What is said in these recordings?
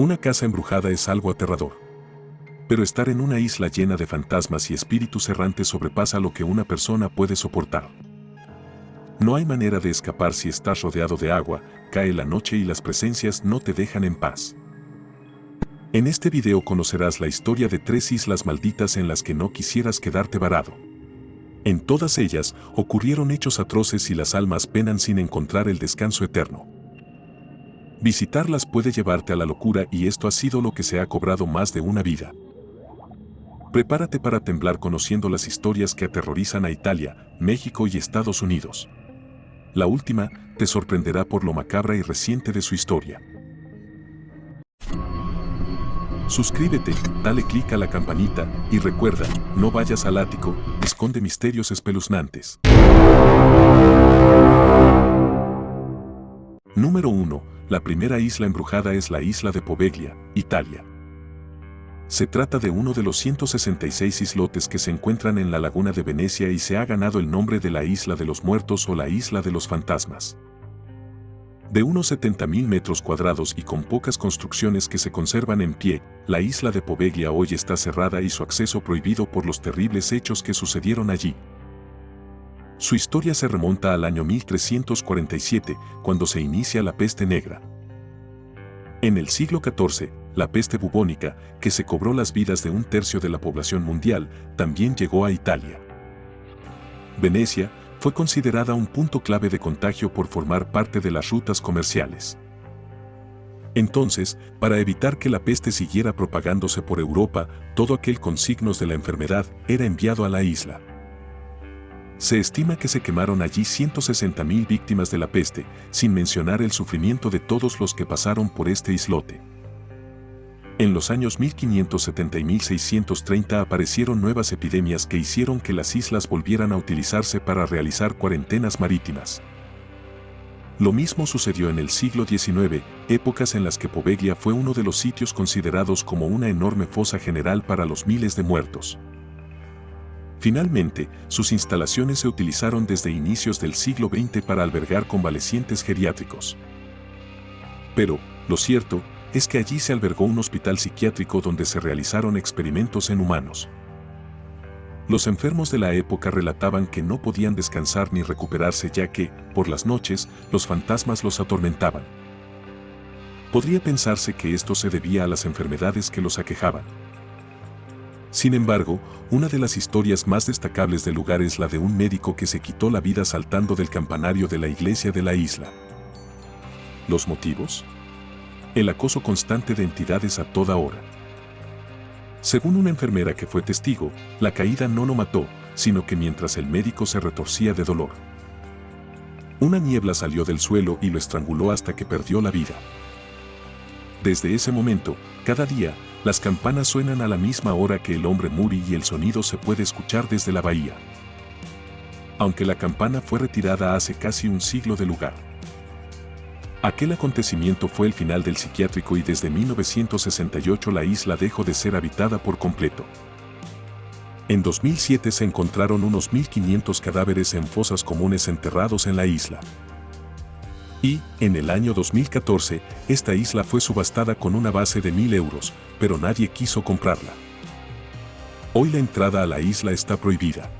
Una casa embrujada es algo aterrador. Pero estar en una isla llena de fantasmas y espíritus errantes sobrepasa lo que una persona puede soportar. No hay manera de escapar si estás rodeado de agua, cae la noche y las presencias no te dejan en paz. En este video conocerás la historia de 3 islas malditas en las que no quisieras quedarte varado. En todas ellas ocurrieron hechos atroces y las almas penan sin encontrar el descanso eterno. Visitarlas puede llevarte a la locura y esto ha sido lo que se ha cobrado más de una vida. Prepárate para temblar conociendo las historias que aterrorizan a Italia, México y Estados Unidos. La última te sorprenderá por lo macabra y reciente de su historia. Suscríbete, dale clic a la campanita y recuerda, no vayas al ático, esconde misterios espeluznantes. Número 1. La primera isla embrujada es la isla de Poveglia, Italia. Se trata de uno de los 166 islotes que se encuentran en la laguna de Venecia y se ha ganado el nombre de la Isla de los Muertos o la Isla de los Fantasmas. De unos 70.000 metros cuadrados y con pocas construcciones que se conservan en pie, la isla de Poveglia hoy está cerrada y su acceso prohibido por los terribles hechos que sucedieron allí. Su historia se remonta al año 1347, cuando se inicia la peste negra. En el siglo XIV, la peste bubónica, que se cobró las vidas de 1/3 de la población mundial, también llegó a Italia. Venecia fue considerada un punto clave de contagio por formar parte de las rutas comerciales. Entonces, para evitar que la peste siguiera propagándose por Europa, todo aquel con signos de la enfermedad era enviado a la isla. Se estima que se quemaron allí 160.000 víctimas de la peste, sin mencionar el sufrimiento de todos los que pasaron por este islote. En los años 1570 y 1630 aparecieron nuevas epidemias que hicieron que las islas volvieran a utilizarse para realizar cuarentenas marítimas. Lo mismo sucedió en el siglo XIX, épocas en las que Poveglia fue uno de los sitios considerados como una enorme fosa general para los miles de muertos. Finalmente, sus instalaciones se utilizaron desde inicios del siglo XX para albergar convalecientes geriátricos. Pero, lo cierto, es que allí se albergó un hospital psiquiátrico donde se realizaron experimentos en humanos. Los enfermos de la época relataban que no podían descansar ni recuperarse ya que, por las noches, los fantasmas los atormentaban. Podría pensarse que esto se debía a las enfermedades que los aquejaban. Sin embargo, una de las historias más destacables del lugar es la de un médico que se quitó la vida saltando del campanario de la iglesia de la isla. ¿Los motivos? El acoso constante de entidades a toda hora. Según una enfermera que fue testigo, la caída no lo mató, sino que mientras el médico se retorcía de dolor, una niebla salió del suelo y lo estranguló hasta que perdió la vida. Desde ese momento, cada día, las campanas suenan a la misma hora que el hombre Muri y el sonido se puede escuchar desde la bahía. Aunque la campana fue retirada hace casi un siglo del lugar. Aquel acontecimiento fue el final del psiquiátrico y desde 1968 la isla dejó de ser habitada por completo. En 2007 se encontraron unos 1.500 cadáveres en fosas comunes enterrados en la isla. Y, en el año 2014, esta isla fue subastada con una base de 1.000 euros, pero nadie quiso comprarla. Hoy la entrada a la isla está prohibida.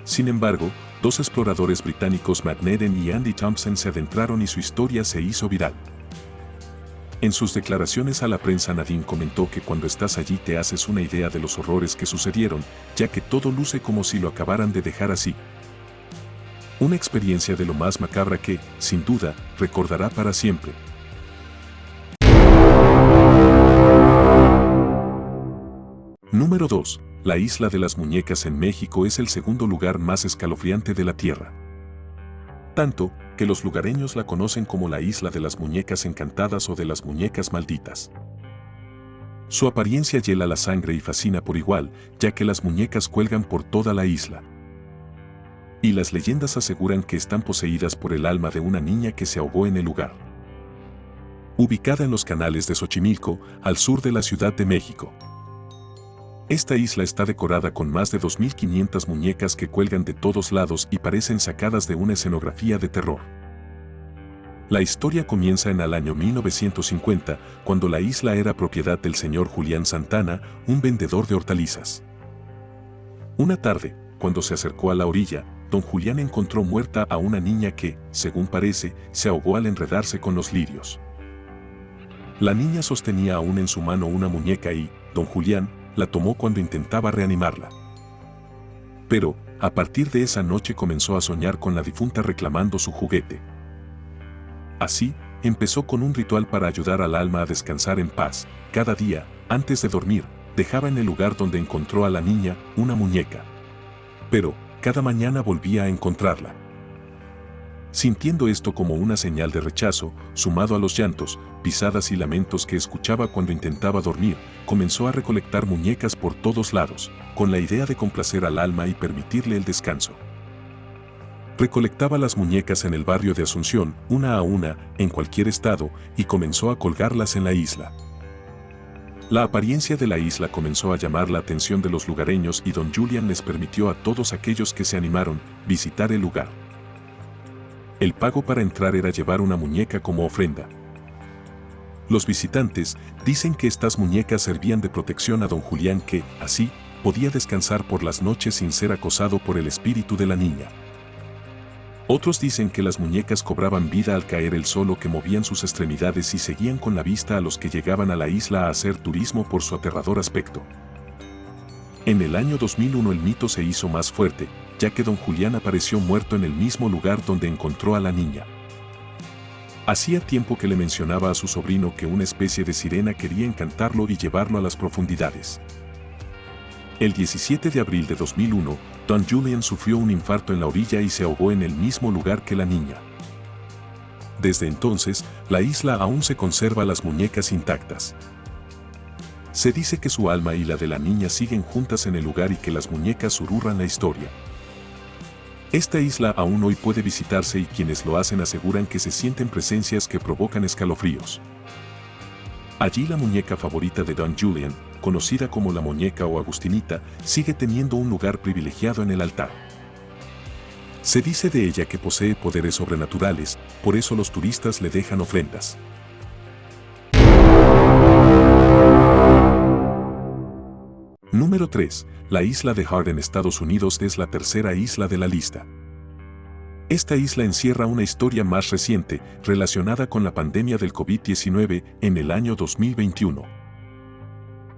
Sin embargo, 2 exploradores británicos, Matt Neden y Andy Thompson, se adentraron y su historia se hizo viral. En sus declaraciones a la prensa, Nadine comentó que cuando estás allí te haces una idea de los horrores que sucedieron, ya que todo luce como si lo acabaran de dejar así. Una experiencia de lo más macabra que, sin duda, recordará para siempre. Número 2. La Isla de las Muñecas en México es el segundo lugar más escalofriante de la Tierra. Tanto, que los lugareños la conocen como la Isla de las Muñecas Encantadas o de las Muñecas Malditas. Su apariencia hiela la sangre y fascina por igual, ya que las muñecas cuelgan por toda la isla. Y las leyendas aseguran que están poseídas por el alma de una niña que se ahogó en el lugar. Ubicada en los canales de Xochimilco, al sur de la Ciudad de México. Esta isla está decorada con más de 2.500 muñecas que cuelgan de todos lados y parecen sacadas de una escenografía de terror. La historia comienza en el año 1950, cuando la isla era propiedad del señor Julián Santana, un vendedor de hortalizas. Una tarde, cuando se acercó a la orilla, don Julián encontró muerta a una niña que, según parece, se ahogó al enredarse con los lirios. La niña sostenía aún en su mano una muñeca y, don Julián, la tomó cuando intentaba reanimarla. Pero, a partir de esa noche comenzó a soñar con la difunta reclamando su juguete. Así, empezó con un ritual para ayudar al alma a descansar en paz. Cada día, antes de dormir, dejaba en el lugar donde encontró a la niña una muñeca. Pero, cada mañana volvía a encontrarla. Sintiendo esto como una señal de rechazo, sumado a los llantos, pisadas y lamentos que escuchaba cuando intentaba dormir, comenzó a recolectar muñecas por todos lados, con la idea de complacer al alma y permitirle el descanso. Recolectaba las muñecas en el barrio de Asunción, una a una, en cualquier estado, y comenzó a colgarlas en la isla. La apariencia de la isla comenzó a llamar la atención de los lugareños y don Julián les permitió a todos aquellos que se animaron visitar el lugar. El pago para entrar era llevar una muñeca como ofrenda. Los visitantes dicen que estas muñecas servían de protección a don Julián que, así, podía descansar por las noches sin ser acosado por el espíritu de la niña. Otros dicen que las muñecas cobraban vida al caer el sol o que movían sus extremidades y seguían con la vista a los que llegaban a la isla a hacer turismo por su aterrador aspecto. En el año 2001 el mito se hizo más fuerte, ya que don Julián apareció muerto en el mismo lugar donde encontró a la niña. Hacía tiempo que le mencionaba a su sobrino que una especie de sirena quería encantarlo y llevarlo a las profundidades. El 17 de abril de 2001, don Julián sufrió un infarto en la orilla y se ahogó en el mismo lugar que la niña. Desde entonces, la isla aún se conserva las muñecas intactas. Se dice que su alma y la de la niña siguen juntas en el lugar y que las muñecas susurran la historia. Esta isla aún hoy puede visitarse y quienes lo hacen aseguran que se sienten presencias que provocan escalofríos. Allí la muñeca favorita de don Julián, conocida como la muñeca o Agustinita, sigue teniendo un lugar privilegiado en el altar. Se dice de ella que posee poderes sobrenaturales, por eso los turistas le dejan ofrendas. Número 3. La isla de Hart en Estados Unidos es la tercera isla de la lista. Esta isla encierra una historia más reciente relacionada con la pandemia del COVID-19 en el año 2021.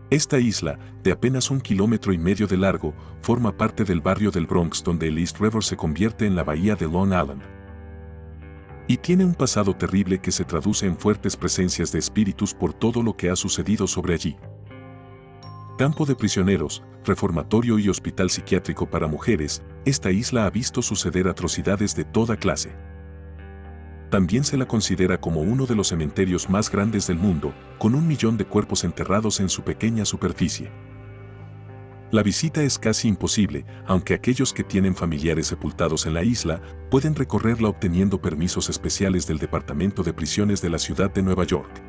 Esta isla, de apenas 1,5 kilómetros de largo, forma parte del barrio del Bronx donde el East River se convierte en la bahía de Long Island. Y tiene un pasado terrible que se traduce en fuertes presencias de espíritus por todo lo que ha sucedido sobre allí. Campo de prisioneros, reformatorio y hospital psiquiátrico para mujeres, esta isla ha visto suceder atrocidades de toda clase. También se la considera como uno de los cementerios más grandes del mundo, con 1 millón de cuerpos enterrados en su pequeña superficie. La visita es casi imposible, aunque aquellos que tienen familiares sepultados en la isla pueden recorrerla obteniendo permisos especiales del Departamento de Prisiones de la ciudad de Nueva York.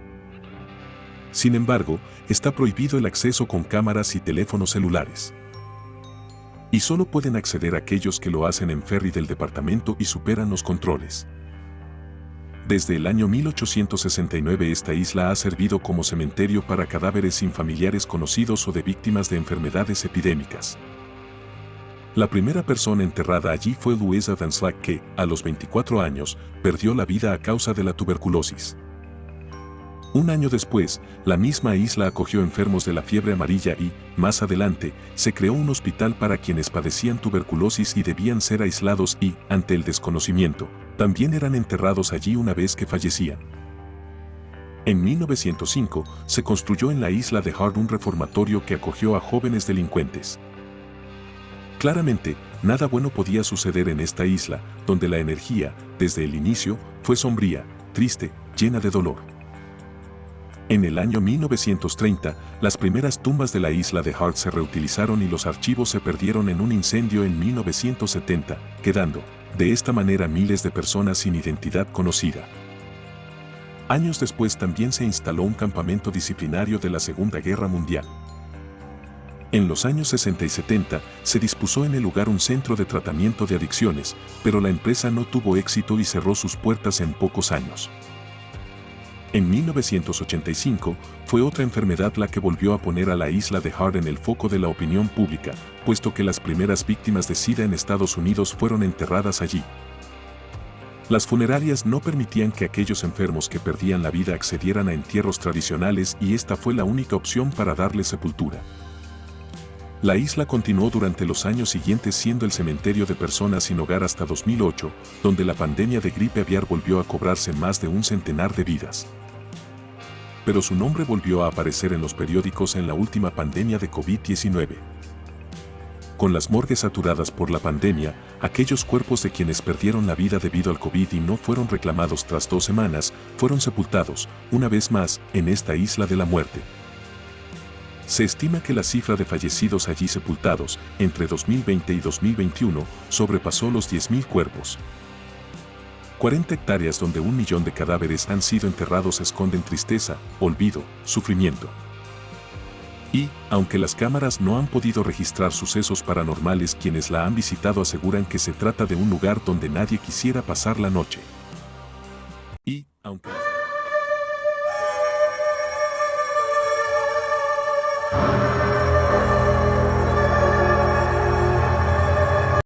Sin embargo, está prohibido el acceso con cámaras y teléfonos celulares. Y solo pueden acceder aquellos que lo hacen en ferry del departamento y superan los controles. Desde el año 1869 esta isla ha servido como cementerio para cadáveres sin familiares conocidos o de víctimas de enfermedades epidémicas. La primera persona enterrada allí fue Louisa Van Slack que, a los 24 años, perdió la vida a causa de la tuberculosis. Un año después, la misma isla acogió enfermos de la fiebre amarilla y, más adelante, se creó un hospital para quienes padecían tuberculosis y debían ser aislados y, ante el desconocimiento, también eran enterrados allí una vez que fallecían. En 1905, se construyó en la isla de Hart un reformatorio que acogió a jóvenes delincuentes. Claramente, nada bueno podía suceder en esta isla, donde la energía, desde el inicio, fue sombría, triste, llena de dolor. En el año 1930, las primeras tumbas de la isla de Hart se reutilizaron y los archivos se perdieron en un incendio en 1970, quedando, de esta manera, miles de personas sin identidad conocida. Años después también se instaló un campamento disciplinario de la Segunda Guerra Mundial. En los años 60 y 70 se dispuso en el lugar un centro de tratamiento de adicciones, pero la empresa no tuvo éxito y cerró sus puertas en pocos años. En 1985 fue otra enfermedad la que volvió a poner a la isla de Hart en el foco de la opinión pública, puesto que las primeras víctimas de SIDA en Estados Unidos fueron enterradas allí. Las funerarias no permitían que aquellos enfermos que perdían la vida accedieran a entierros tradicionales y esta fue la única opción para darles sepultura. La isla continuó durante los años siguientes siendo el cementerio de personas sin hogar hasta 2008, donde la pandemia de gripe aviar volvió a cobrarse más de un centenar de vidas. Pero su nombre volvió a aparecer en los periódicos en la última pandemia de COVID-19. Con las morgues saturadas por la pandemia, aquellos cuerpos de quienes perdieron la vida debido al COVID y no fueron reclamados tras 2 semanas, fueron sepultados, una vez más, en esta isla de la muerte. Se estima que la cifra de fallecidos allí sepultados, entre 2020 y 2021, sobrepasó los 10.000 cuerpos. 40 hectáreas donde 1 millón de cadáveres han sido enterrados esconden tristeza, olvido, sufrimiento. Y, aunque las cámaras no han podido registrar sucesos paranormales, quienes la han visitado aseguran que se trata de un lugar donde nadie quisiera pasar la noche. Y, aunque